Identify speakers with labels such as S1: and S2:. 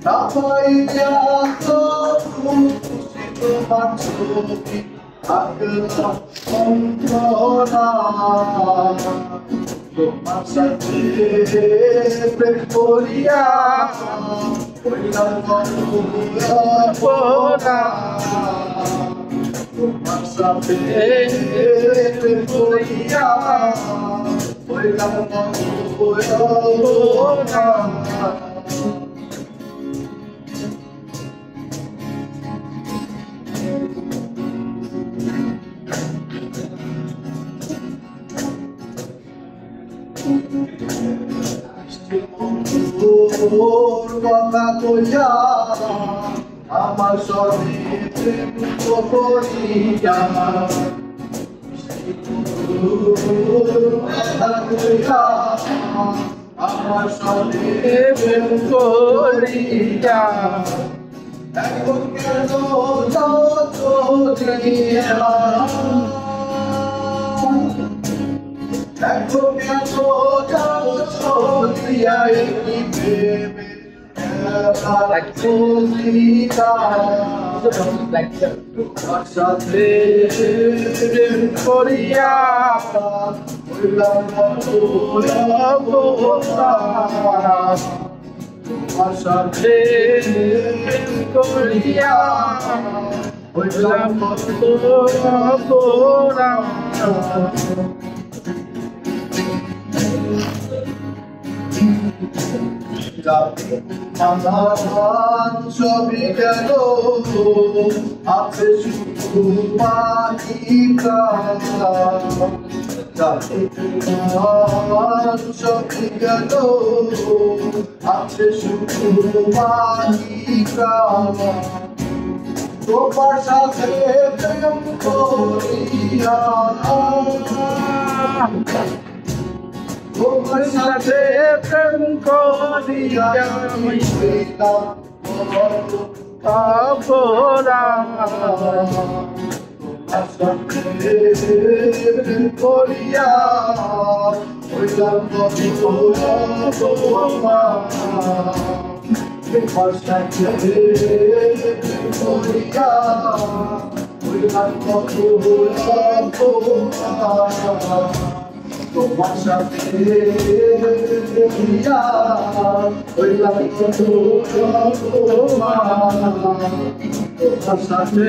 S1: সবাই জানতো খুশি তোমার ছবি থাকলাম অন্তরা তোমার সাথে প্রেম করিয়া হইলাম অন্তরা তোমার সাথে প্রেম করিয়া হইলাম অন্তরা কথা কইয়া আমার সবে প্রেম করিয়া কথা কইয়া আমার সবে প্রেম করিয়া এখন কেন চলিয়া দেখো কেন যাও চলিয়া একটি প্রেমে তোমার সাথে প্রেম করিয়া হইলাম তোমার সাথে প্রেম করিয়া হইলাম আমার ছবি গেল আছে শুধু মালিকা ছবি গেল আছে শুধু মালিকা তোমার সাথে প্রেম করিয়া তোমার সাথে প্রেম করিয়া হইলাম অন্তরা তোমার সাথে প্রেম করিয়া হইলাম অন্তরা তোমার সাথে প্রেম করিয়া হইলাম অন্তরা তোমার সাথে প্রিয়া হইলাম তোমার সাথে